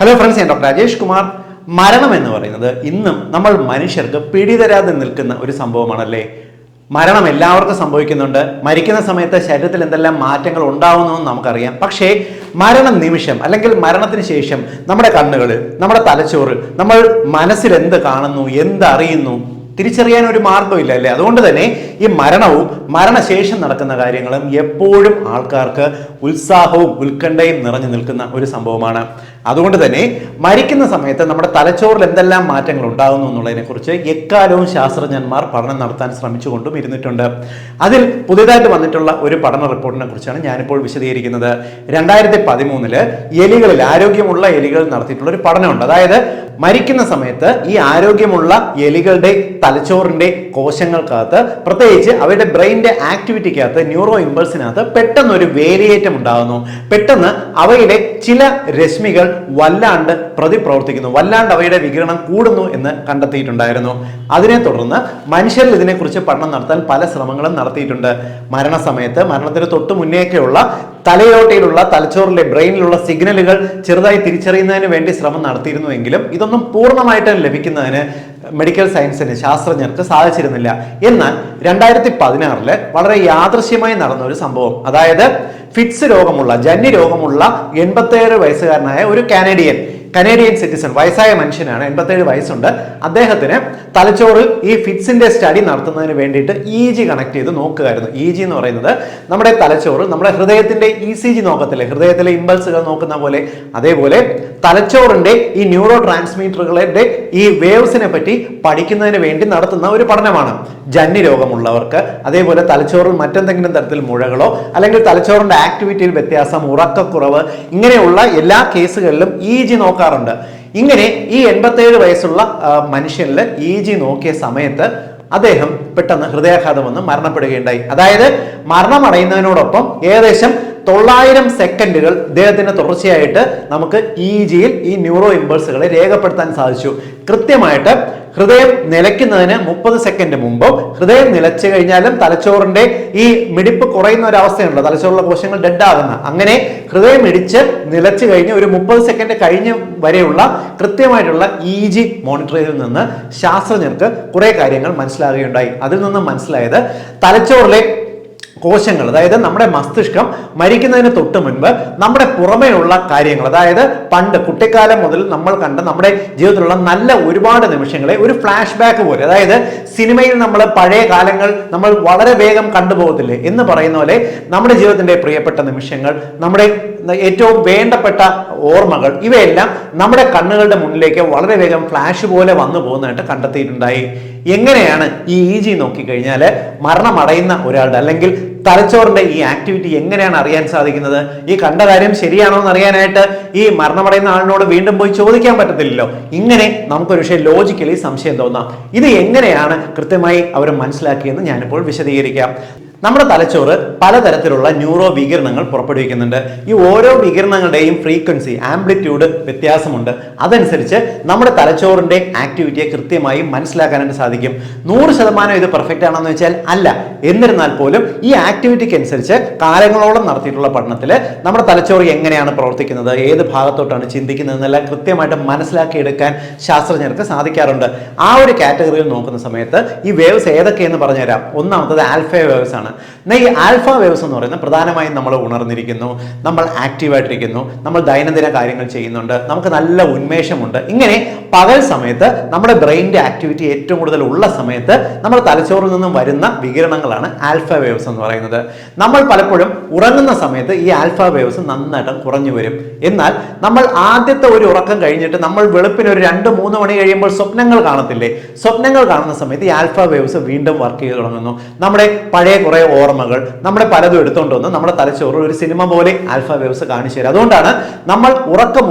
Hello friends, ഞാൻ doctor Rajesh Kumar. മരണം എന്ന് പറയുന്നത് ഇന്നും നമ്മൾ മനുഷ്യർക്ക് പിടിതരാതെ നിൽക്കുന്ന ഒരു സംഭവമാണല്ലേ. മരണം എല്ലാവർക്കും സംഭവിക്കുന്നുണ്ട്. മരിക്കുന്ന സമയത്ത് ശരീരത്തിൽ എന്തെല്ലാം മാറ്റങ്ങൾ ഉണ്ടാവുന്നതെന്ന് നമുക്കറിയാം. പക്ഷേ മരണ നിമിഷം അല്ലെങ്കിൽ മരണത്തിന് ശേഷം നമ്മുടെ കണ്ണുകൾ, നമ്മുടെ തലച്ചോറ്, നമ്മൾ മനസ്സിൽ എന്ത് കാണുന്നു, എന്തറിയുന്നു, തിരിച്ചറിയാൻ ഒരു മാർഗ്ഗമില്ല അല്ലേ. അതുകൊണ്ട് തന്നെ ഈ മരണവും മരണശേഷം നടക്കുന്ന കാര്യങ്ങളും എപ്പോഴും ആൾക്കാർക്ക് ഉത്സാഹവും ഉത്കണ്ഠയും നിറഞ്ഞു നിൽക്കുന്ന ഒരു സംഭവമാണ്. അതുകൊണ്ട് തന്നെ മരിക്കുന്ന സമയത്ത് നമ്മുടെ തലച്ചോറിൽ എന്തെല്ലാം മാറ്റങ്ങൾ ഉണ്ടാകുന്നു എന്നുള്ളതിനെ കുറിച്ച് എക്കാലവും ശാസ്ത്രജ്ഞന്മാർ പഠനം നടത്താൻ ശ്രമിച്ചുകൊണ്ടും ഇരുന്നിട്ടുണ്ട്. അതിൽ പുതിയതായിട്ട് വന്നിട്ടുള്ള ഒരു പഠന റിപ്പോർട്ടിനെ കുറിച്ചാണ് ഞാനിപ്പോൾ വിശദീകരിക്കുന്നത്. 2013 എലികളിൽ, ആരോഗ്യമുള്ള എലികൾ നടത്തിയിട്ടുള്ള ഒരു പഠനമുണ്ട്. അതായത് മരിക്കുന്ന സമയത്ത് ഈ ആരോഗ്യമുള്ള എലികളുടെ തലച്ചോറിന്റെ കോശങ്ങൾക്കകത്ത്, പ്രത്യേകിച്ച് അവരുടെ ബ്രെയിനിന്റെ ആക്ടിവിറ്റിക്കകത്ത്, ന്യൂറോ ഇമ്പൾസിനകത്ത് പെട്ടെന്ന് ഒരു വേലിയേറ്റം ഉണ്ടാകുന്നു. പെട്ടെന്ന് അവയിലെ ചില രശ്മികൾ വല്ലാണ്ട് പ്രതിപ്രവർത്തിക്കുന്നു, വല്ലാണ്ട് അവയുടെ വികിരണം കൂടുന്നു എന്ന് കണ്ടെത്തിയിട്ടുണ്ടായിരുന്നു. അതിനെ തുടർന്ന് മനുഷ്യരിൽ ഇതിനെക്കുറിച്ച് പഠനം നടത്താൻ പല ശ്രമങ്ങളും നടത്തിയിട്ടുണ്ട്. മരണസമയത്ത്, മരണത്തിന് തൊട്ട് മുന്നേയൊക്കെയുള്ള തലയോട്ടയിലുള്ള, തലച്ചോറിലെ, ബ്രെയിനിലുള്ള സിഗ്നലുകൾ ചെറുതായി തിരിച്ചറിയുന്നതിന് വേണ്ടി ശ്രമം നടത്തിയിരുന്നുവെങ്കിലും ഇതൊന്നും പൂർണ്ണമായിട്ട് ലഭിക്കുന്നതിന് മെഡിക്കൽ സയൻസിന്, ശാസ്ത്രജ്ഞർക്ക് സാധിച്ചിരുന്നില്ല. എന്നാൽ 2016 വളരെ യാദൃശ്യമായി നടന്ന ഒരു സംഭവം, അതായത് ഫിറ്റ്സ് രോഗമുള്ള, ജന്നി രോഗമുള്ള 87 വയസ്സുകാരനായ ഒരു കനേഡിയൻ സിറ്റിസൺ, വയസ്സായ മനുഷ്യനാണ്, 87 വയസ്സുണ്ട്. അദ്ദേഹത്തിന് തലച്ചോറിൽ ഈ ഫിറ്റ്സിന്റെ സ്റ്റഡി നടത്തുന്നതിന് വേണ്ടിയിട്ട് EG കണക്ട് ചെയ്ത് നോക്കുകയായിരുന്നു. EG എന്ന് പറയുന്നത് നമ്മുടെ തലച്ചോറ്, നമ്മുടെ ഹൃദയത്തിന്റെ ECG നോക്കത്തില്ലേ, ഹൃദയത്തിലെ ഇമ്പൾസുകൾ നോക്കുന്ന പോലെ, അതേപോലെ തലച്ചോറിന്റെ ഈ ന്യൂറോ ട്രാൻസ്മിറ്ററുകളുടെ ഈ വേവ്സിനെ പറ്റി പഠിക്കുന്നതിന് വേണ്ടി നടത്തുന്ന ഒരു പഠനമാണ്. ജന്നി രോഗമുള്ളവർക്ക്, അതേപോലെ തലച്ചോറിൽ മറ്റെന്തെങ്കിലും തരത്തിൽ മുഴകളോ അല്ലെങ്കിൽ തലച്ചോറിന്റെ ആക്ടിവിറ്റിയിൽ വ്യത്യാസം, ഉറക്കക്കുറവ്, ഇങ്ങനെയുള്ള എല്ലാ കേസുകളിലും EG നോക്കാറുണ്ട്. ഇങ്ങനെ ഈ 87 വയസ്സുള്ള മനുഷ്യനിൽ EG നോക്കിയ സമയത്ത് അദ്ദേഹം പെട്ടെന്ന് ഹൃദയാഘാതം വന്ന് മരണപ്പെടുകയുണ്ടായി. അതായത് മരണമടയുന്നതിനോടൊപ്പം ഏകദേശം 900 സെക്കൻഡുകൾ ഇദ്ദേഹത്തിന് തുടർച്ചയായിട്ട് നമുക്ക് EGയിൽ ഈ ന്യൂറോ ഇമ്പൾസുകളെ രേഖപ്പെടുത്താൻ സാധിച്ചു. കൃത്യമായിട്ട് ഹൃദയം നിലയ്ക്കുന്നതിന് 30 സെക്കൻഡ് മുമ്പോ, ഹൃദയം നിലച്ചു കഴിഞ്ഞാലും തലച്ചോറിന്റെ ഈ മിടിപ്പ് കുറയുന്ന ഒരു അവസ്ഥയുണ്ട്, തലച്ചോറിലെ കോശങ്ങൾ ഡെഡ് ആകുന്ന. അങ്ങനെ ഹൃദയം ഇടിച്ച് നിലച്ചു കഴിഞ്ഞ് ഒരു 30 സെക്കൻഡ് കഴിഞ്ഞ് വരെയുള്ള കൃത്യമായിട്ടുള്ള EG മോണിറ്ററിൽ നിന്ന് ശാസ്ത്രജ്ഞർക്ക് കുറെ കാര്യങ്ങൾ മനസ്സിലാകുകയുണ്ടായി. അതിൽ നിന്ന് മനസ്സിലായത് തലച്ചോറിലെ കോശങ്ങൾ, അതായത് നമ്മുടെ മസ്തിഷ്കം മരിക്കുന്നതിന് തൊട്ട് മുൻപ് നമ്മുടെ പുറമേയുള്ള കാര്യങ്ങൾ, അതായത് പണ്ട് കുട്ടിക്കാലം മുതൽ നമ്മൾ കണ്ട നമ്മുടെ ജീവിതത്തിലുള്ള നല്ല ഒരുപാട് നിമിഷങ്ങളെ ഒരു ഫ്ലാഷ് ബാക്ക് പോലെ, അതായത് സിനിമയിൽ നമ്മൾ പഴയ കാലങ്ങൾ നമ്മൾ വളരെ വേഗം കണ്ടുപോകത്തില്ലേ എന്ന് പറയുന്ന പോലെ നമ്മുടെ ജീവിതത്തിന്റെ പ്രിയപ്പെട്ട നിമിഷങ്ങൾ, നമ്മുടെ ഏറ്റവും വേണ്ടപ്പെട്ട ഓർമ്മകൾ, ഇവയെല്ലാം നമ്മുടെ കണ്ണുകളുടെ മുന്നിലേക്ക് വളരെ വേഗം ഫ്ലാഷ് പോലെ വന്നു പോകുന്നതായിട്ട് കണ്ടെത്തിയിട്ടുണ്ടായി. എങ്ങനെയാണ് ഈ EG നോക്കിക്കഴിഞ്ഞാൽ മരണമടയുന്ന ഒരാളുടെ അല്ലെങ്കിൽ തലച്ചോറിന്റെ ഈ ആക്ടിവിറ്റി എങ്ങനെയാണ് അറിയാൻ സാധിക്കുന്നത്? ഈ കണ്ട കാര്യം ശരിയാണോ എന്ന് അറിയാനായിട്ട് ഈ മരണമടയുന്ന ആളിനോട് വീണ്ടും പോയി ചോദിക്കാൻ പറ്റത്തില്ലല്ലോ. ഇങ്ങനെ നമുക്കൊരു പക്ഷേ ലോജിക്കലി സംശയം തോന്നാം. ഇത് എങ്ങനെയാണ് കൃത്യമായി അവർ മനസ്സിലാക്കിയെന്ന് ഞാനിപ്പോൾ വിശദീകരിക്കാം. നമ്മുടെ തലച്ചോറ് പലതരത്തിലുള്ള ന്യൂറോ വികിരണങ്ങൾ പുറപ്പെടുവിക്കുന്നുണ്ട്. ഈ ഓരോ വികിരണങ്ങളുടെയും ഫ്രീക്വൻസി, ആംപ്ലിറ്റ്യൂഡ് വ്യത്യാസമുണ്ട്. അതനുസരിച്ച് നമ്മുടെ തലച്ചോറിന്റെ ആക്ടിവിറ്റിയെ കൃത്യമായി മനസ്സിലാക്കാനായിട്ട് സാധിക്കും. 100% ഇത് പെർഫെക്റ്റ് ആണെന്ന് വെച്ചാൽ അല്ല. എന്നിരുന്നാൽ പോലും ഈ ആക്ടിവിറ്റിക്ക് അനുസരിച്ച് കാലങ്ങളോളം നടത്തിയിട്ടുള്ള പഠനത്തിൽ നമ്മുടെ തലച്ചോറ് എങ്ങനെയാണ് പ്രവർത്തിക്കുന്നത്, ഏത് ഭാഗത്തോട്ടാണ് ചിന്തിക്കുന്നത് എന്നെല്ലാം കൃത്യമായിട്ട് മനസ്സിലാക്കിയെടുക്കാൻ ശാസ്ത്രജ്ഞർക്ക് സാധിക്കാറുണ്ട്. ആ ഒരു കാറ്റഗറിയിൽ നോക്കുന്ന സമയത്ത് ഈ വേവ്സ് ഏതൊക്കെയെന്ന് പറഞ്ഞുതരാം. ഒന്നാമത്തത് ആൽഫ വേവ്സ് ആണ്. ഈ ആൽഫ വേവ്സ് എന്ന് പറയുന്നത് പ്രധാനമായും നമ്മൾ ഉണർന്നിരിക്കുന്നു, നമ്മൾ ആക്റ്റീവായിട്ടിരിക്കുന്നു, നമ്മൾ ദൈനംദിന കാര്യങ്ങൾ ചെയ്യുന്നുണ്ട്, നമുക്ക് നല്ല ഉന്മേഷമുണ്ട്. ഇങ്ങനെ പകൽ സമയത്ത് നമ്മുടെ ബ്രെയിനിന്റെ ആക്ടിവിറ്റി ഏറ്റവും കൂടുതൽ ഉള്ള സമയത്ത് നമ്മുടെ തലച്ചോറിൽ നിന്നും വരുന്ന വികിരണങ്ങളാണ് ആൽഫ വേവ്സ് എന്ന് പറയുന്നത്. നമ്മൾ പലപ്പോഴും ഉറങ്ങുന്ന സമയത്ത് ഈ ആൽഫ വേവ്സ് നന്നായിട്ട് കുറഞ്ഞു വരും. എന്നാൽ നമ്മൾ ആദ്യത്തെ ഒരു ഉറക്കം കഴിഞ്ഞിട്ട് നമ്മൾ വെളുപ്പിന് ഒരു 2-3 മണി കഴിയുമ്പോൾ സ്വപ്നങ്ങൾ കാണത്തില്ലേ? സ്വപ്നങ്ങൾ കാണുന്ന സമയത്ത് ഈ ആൽഫ വേവ്സ് വീണ്ടും വർക്ക് ചെയ്ത് തുടങ്ങുന്നു. നമ്മുടെ പഴയ കുറെ ഓർമ്മകൾ, നമ്മുടെ പലതും എടുത്തുകൊണ്ട് വന്ന് നമ്മുടെ തലച്ചോറ് ഒരു സിനിമ പോലെ ആൽഫ വേവ്സ് കാണിച്ചു തരും. അതുകൊണ്ടാണ് നമ്മൾ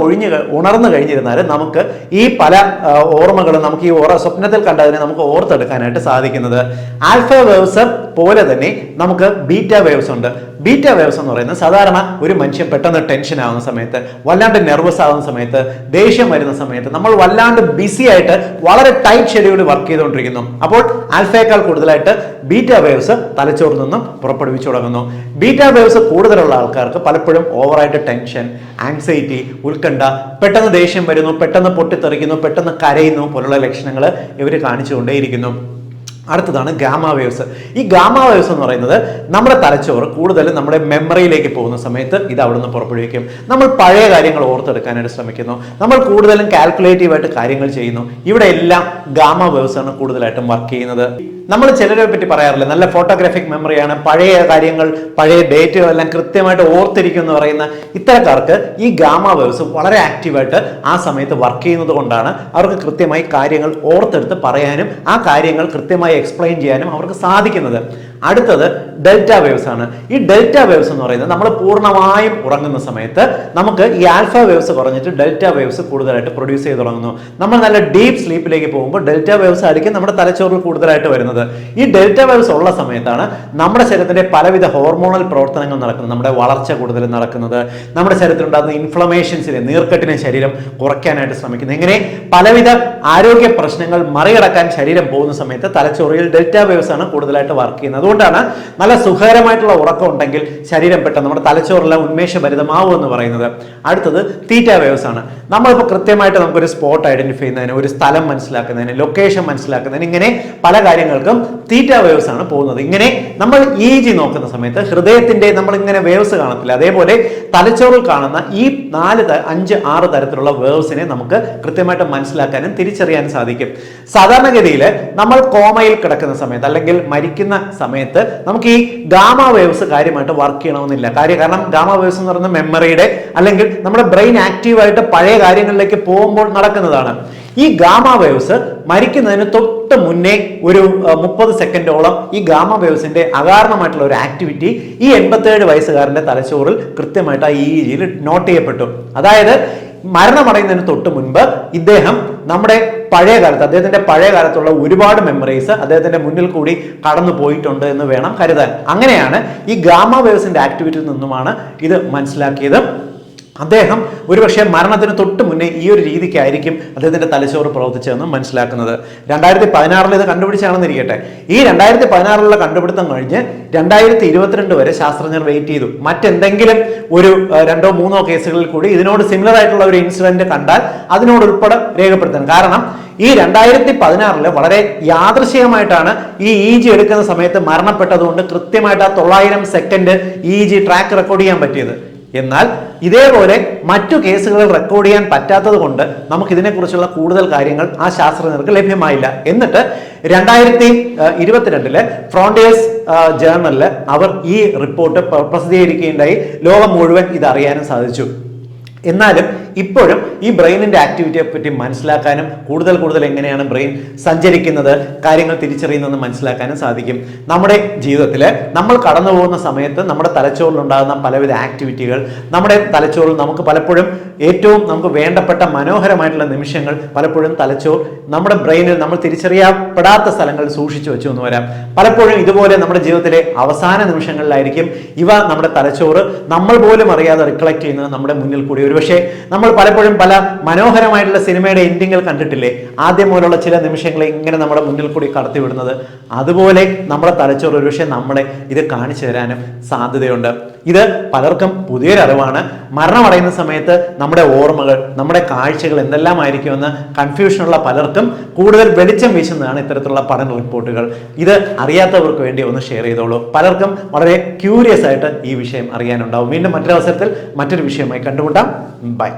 ഉണർന്നു കഴിഞ്ഞിരുന്നാൽ നമുക്ക് ഈ പല ഓർമ്മകളും, നമുക്ക് ഈ സ്വപ്നത്തിൽ കണ്ടതിനെ നമുക്ക് ഓർത്തെടുക്കാനായിട്ട് സാധിക്കുന്നത്. ആൽഫ വേവ്സ് പോലെ തന്നെ നമുക്ക് ബീറ്റ വേവ്സ് ഉണ്ട്. ബീറ്റാ വേവ്സ് എന്ന് പറയുന്നത് സാധാരണ ഒരു മനുഷ്യൻ പെട്ടെന്ന് ടെൻഷൻ ആവുന്ന സമയത്ത്, വല്ലാണ്ട് നെർവസ് ആവുന്ന സമയത്ത്, ദേഷ്യം വരുന്ന സമയത്ത്, നമ്മൾ വല്ലാണ്ട് ബിസി ആയിട്ട് വളരെ ടൈറ്റ് ഷെഡ്യൂൾ വർക്ക് ചെയ്തുകൊണ്ടിരിക്കുന്നു. അപ്പോൾ ആൽഫയേക്കാൾ കൂടുതലായിട്ട് ബീറ്റാ വേവ്സ് തലച്ചോറിൽ നിന്നും പുറപ്പെടുവിച്ചു തുടങ്ങുന്നു. ബീറ്റാ വേവ്സ് കൂടുതലുള്ള ആൾക്കാർക്ക് പലപ്പോഴും ഓവറായിട്ട് ടെൻഷൻ, ആങ്സൈറ്റി, ഉത്കണ്ഠ, പെട്ടെന്ന് ദേഷ്യം വരുന്നു, പെട്ടെന്ന് പൊട്ടിത്തെറിക്കുന്നു, പെട്ടെന്ന് കരയുന്നു പോലുള്ള ലക്ഷണങ്ങൾ ഇവർ കാണിച്ചുകൊണ്ടേയിരിക്കുന്നു. അടുത്തതാണ് ഗാമ വേവ്സ്. ഈ ഗാമ വേവ്സ് എന്ന് പറയുന്നത് നമ്മുടെ തലച്ചോറ് കൂടുതലും നമ്മുടെ മെമ്മറിയിലേക്ക് പോകുന്ന സമയത്ത് ഇത് അവിടുന്ന് പുറപ്പെടുവിക്കും. നമ്മൾ പഴയ കാര്യങ്ങൾ ഓർത്തെടുക്കാനായിട്ട് ശ്രമിക്കുന്നു, നമ്മൾ കൂടുതലും കാൽക്കുലേറ്റീവായിട്ട് കാര്യങ്ങൾ ചെയ്യുന്നു. ഇവിടെ എല്ലാം ഗാമ വേവ്സ് ആണ് കൂടുതലായിട്ടും വർക്ക് ചെയ്യുന്നത്. നമ്മൾ ചിലരെ പറ്റി പറയാറില്ല, നല്ല ഫോട്ടോഗ്രാഫിക് മെമ്മറിയാണ്, പഴയ കാര്യങ്ങൾ, പഴയ ഡേറ്റുകൾ എല്ലാം കൃത്യമായിട്ട് ഓർത്തിരിക്കും എന്ന് പറയുന്ന ഇത്തരക്കാർക്ക് ഈ ഗാമ വേവ്സ് വളരെ ആക്റ്റീവായിട്ട് ആ സമയത്ത് വർക്ക് ചെയ്യുന്നത് കൊണ്ടാണ് അവർക്ക് കൃത്യമായി കാര്യങ്ങൾ ഓർത്തെടുത്ത് പറയാനും ആ കാര്യങ്ങൾ കൃത്യമായി എക്സ്പ്ലെയിൻ ചെയ്യാനും അവർക്ക് സാധിക്കുന്നത്. അടുത്തത് ഡെൽറ്റ വേവ്സ് ആണ്. ഈ ഡെൽറ്റ വേവ്സ് എന്ന് പറയുന്നത് നമ്മൾ പൂർണ്ണമായും ഉറങ്ങുന്ന സമയത്ത് നമുക്ക് ഈ ആൽഫ വേവ്സ് കുറഞ്ഞിട്ട് ഡെൽറ്റ വേവ്സ് കൂടുതലായിട്ട് പ്രൊഡ്യൂസ് ചെയ്ത് തുടങ്ങുന്നു. നമ്മൾ നല്ല ഡീപ്പ് സ്ലീപ്പിലേക്ക് പോകുമ്പോൾ ഡെൽറ്റ വേവ്സ് ആയിരിക്കും നമ്മുടെ തലച്ചോറിൽ കൂടുതലായിട്ട് വരുന്നത്. ഈ ഡെൽറ്റ വേവ്സ് ഉള്ള സമയത്താണ് നമ്മുടെ ശരീരത്തിന്റെ പലവിധ ഹോർമോണൽ പ്രവർത്തനങ്ങൾ നടക്കുന്നത്, നമ്മുടെ വളർച്ച കൂടുതൽ നടക്കുന്നത്, നമ്മുടെ ശരീരത്തിലുണ്ടാകുന്ന ഇൻഫ്ലമേഷൻസിനെ, നീർക്കെട്ടിനെ ശരീരം കുറയ്ക്കാനായിട്ട് ശ്രമിക്കുന്നത്. ഇങ്ങനെ പലവിധ ആരോഗ്യ പ്രശ്നങ്ങൾ മറികടക്കാൻ ശരീരം പോകുന്ന സമയത്ത് തലച്ചോറിൽ ഡെൽറ്റ വേവ്സ് ആണ് കൂടുതലായിട്ട് വർക്ക് ചെയ്യുന്നത്. അതുകൊണ്ടാണ് നല്ല സുഖകരമായിട്ടുള്ള ഉറക്കം ഉണ്ടെങ്കിൽ ശരീരം പെട്ടെന്ന് നമ്മുടെ തലച്ചോറെല്ലാം ഉന്മേഷഭരിതമാവും എന്ന് പറയുന്നത്. അടുത്തത് തീറ്റ വേവ്സ് ആണ്. നമ്മളിപ്പോൾ കൃത്യമായിട്ട് നമുക്കൊരു സ്പോട്ട് ഐഡന്റിഫൈ ചെയ്യുന്നതിന്, ഒരു സ്ഥലം മനസ്സിലാക്കുന്നതിന്, ലൊക്കേഷൻ മനസ്സിലാക്കുന്നതിന്, ഇങ്ങനെ പല കാര്യങ്ങൾക്കും തീറ്റ വേവ്സ് ആണ് പോകുന്നത്. ഇങ്ങനെ നമ്മൾ EEG നോക്കുന്ന സമയത്ത് ഹൃദയത്തിന്റെ നമ്മൾ ഇങ്ങനെ വേവ്സ് കാണത്തില്ല, അതേപോലെ തലച്ചോറിൽ കാണുന്ന ഈ 4, 5, 6 തരത്തിലുള്ള വേവ്സിനെ നമുക്ക് കൃത്യമായിട്ട് മനസ്സിലാക്കാനും തിരിച്ചറിയാനും സാധിക്കും. സാധാരണഗതിയിൽ നമ്മൾ കോമയിൽ കിടക്കുന്ന സമയത്ത് അല്ലെങ്കിൽ മരിക്കുന്ന സമയത്ത് നമുക്ക് ഈ ഗാമ വേവ്സ് കാര്യമായിട്ട് വർക്ക് ചെയ്യണമെന്നില്ല. കാരണം ഗാമ വേവ്സ് എന്ന് പറയുന്നത് മെമ്മറിയുടെ അല്ലെങ്കിൽ നമ്മുടെ ബ്രെയിൻ ആക്റ്റീവായിട്ട് പഴയ കാര്യങ്ങളിലേക്ക് പോകുമ്പോൾ നടക്കുന്നതാണ്. ഈ ഗാമ വേവ്സ് മരിക്കുന്നതിന് തൊട്ട് മുന്നേ ഒരു 30 സെക്കൻഡോളം ഈ ഗാമ വേവ്സിന്റെ അകാരണമായിട്ടുള്ള ഒരു ആക്ടിവിറ്റി ഈ 87 വയസ്സുകാരന്റെ തലച്ചോറിൽ കൃത്യമായിട്ട് ആ EEGയിൽ നോട്ട് ചെയ്യപ്പെട്ടു. അതായത് മരണമടയുന്നതിന് തൊട്ട് മുൻപ് ഇദ്ദേഹം നമ്മുടെ പഴയ കാലത്ത്, അദ്ദേഹത്തിന്റെ പഴയ കാലത്തുള്ള ഒരുപാട് മെമ്മറീസ് അദ്ദേഹത്തിന്റെ മുന്നിൽ കൂടി കടന്നു പോയിട്ടുണ്ട് എന്ന് വേണം കരുതാൻ. അങ്ങനെയാണ് ഈ ഗാമ വേവ്സിന്റെ ആക്ടിവിറ്റിയിൽ നിന്നുമാണ് ഇത് മനസ്സിലാക്കിയത്. അദ്ദേഹം ഒരുപക്ഷെ മരണത്തിന് തൊട്ട് മുന്നേ ഈ ഒരു രീതിക്കായിരിക്കും അദ്ദേഹത്തിന്റെ തലച്ചോറ് പ്രവർത്തിച്ചതെന്ന് മനസ്സിലാക്കുന്നത്. 2016 ഇത് കണ്ടുപിടിച്ചാണെന്നിരിക്കട്ടെ. ഈ 2016 കണ്ടുപിടുത്തം കഴിഞ്ഞ് 2022 വരെ ശാസ്ത്രജ്ഞർ വെയിറ്റ് ചെയ്തു. മറ്റെന്തെങ്കിലും ഒരു 2 or 3 കേസുകളിൽ കൂടി ഇതിനോട് സിമിലർ ആയിട്ടുള്ള ഒരു ഇൻസിഡന്റ് കണ്ടാൽ അതിനോട് ഉൾപ്പെടെ രേഖപ്പെടുത്താൻ. കാരണം ഈ 2016 വളരെ യാദൃശ്ചികമായിട്ടാണ് ഈ EEG എടുക്കുന്ന സമയത്ത് മരണപ്പെട്ടതുകൊണ്ട് കൃത്യമായിട്ട് ആ 900 സെക്കൻഡ് EEG ട്രാക്ക് റെക്കോർഡ് ചെയ്യാൻ പറ്റിയത്. എന്നാൽ ഇതേപോലെ മറ്റു കേസുകൾ റെക്കോർഡ് ചെയ്യാൻ പറ്റാത്തത് കൊണ്ട് നമുക്ക് ഇതിനെക്കുറിച്ചുള്ള കൂടുതൽ കാര്യങ്ങൾ ആ ശാസ്ത്രജ്ഞർക്ക് ലഭ്യമായില്ല. എന്നിട്ട് 2022 ഫ്രോണ്ടിയേഴ്സ് ജേർണലിൽ അവർ ഈ റിപ്പോർട്ട് പ്രസിദ്ധീകരിക്കുകയുണ്ടായി. ലോകം മുഴുവൻ ഇത് അറിയാനും സാധിച്ചു. എന്നാലും ഇപ്പോഴും ഈ ബ്രെയിനിന്റെ ആക്ടിവിറ്റിയെ പറ്റി മനസ്സിലാക്കാനും കൂടുതൽ എങ്ങനെയാണ് ബ്രെയിൻ സഞ്ചരിക്കുന്നത്, കാര്യങ്ങൾ തിരിച്ചറിയുന്നതെന്ന് മനസ്സിലാക്കാനും സാധിക്കും. നമ്മുടെ ജീവിതത്തിൽ നമ്മൾ കടന്നു പോകുന്ന സമയത്ത് നമ്മുടെ തലച്ചോറിൽ ഉണ്ടാകുന്ന പലവിധ ആക്ടിവിറ്റികൾ, നമ്മുടെ തലച്ചോറിൽ നമുക്ക് പലപ്പോഴും ഏറ്റവും നമുക്ക് വേണ്ടപ്പെട്ട മനോഹരമായിട്ടുള്ള നിമിഷങ്ങൾ പലപ്പോഴും തലച്ചോർ നമ്മുടെ ബ്രെയിനിൽ നമ്മൾ തിരിച്ചറിയപ്പെടാത്ത സ്ഥലങ്ങളിൽ സൂക്ഷിച്ചു വെച്ചു എന്ന് വരാം. പലപ്പോഴും ഇതുപോലെ നമ്മുടെ ജീവിതത്തിലെ അവസാന നിമിഷങ്ങളിലായിരിക്കും ഇവ നമ്മുടെ തലച്ചോറ് നമ്മൾ പോലും അറിയാതെ റിക്കളക്ട് ചെയ്യുന്നത് നമ്മുടെ മുന്നിൽ കൂടി. ഒരുപക്ഷെ നമ്മൾ പലപ്പോഴും പല മനോഹരമായിട്ടുള്ള സിനിമയുടെ എൻഡിങ്ങൾ കണ്ടിട്ടില്ലേ, ആദ്യം പോലുള്ള ചില നിമിഷങ്ങളെ ഇങ്ങനെ നമ്മുടെ മുന്നിൽ കൂടി കടത്തിവിടുന്നത്. അതുപോലെ നമ്മുടെ തലച്ചോറ് ഒരുപക്ഷെ നമ്മളെ ഇത് കാണിച്ചു തരാനും സാധ്യതയുണ്ട്. ഇത് പലർക്കും പുതിയൊരു അറിവാണ്. മരണമടയുന്ന സമയത്ത് നമ്മുടെ ഓർമ്മകൾ, നമ്മുടെ കാഴ്ചകൾ എന്തെല്ലാമായിരിക്കുമെന്ന് കൺഫ്യൂഷനുള്ള പലർക്കും കൂടുതൽ വെളിച്ചം വീശുന്നതാണ് ഇത്തരത്തിലുള്ള പഠന റിപ്പോർട്ടുകൾ. ഇത് അറിയാത്തവർക്ക് വേണ്ടി ഒന്ന് ഷെയർ ചെയ്തോളൂ. പലർക്കും വളരെ ക്യൂരിയസ് ആയിട്ട് ഈ വിഷയം അറിയാനുണ്ടാവും. വീണ്ടും മറ്റൊരു അവസരത്തിൽ മറ്റൊരു വിഷയമായി കണ്ടുമുട്ടാം. ബൈ.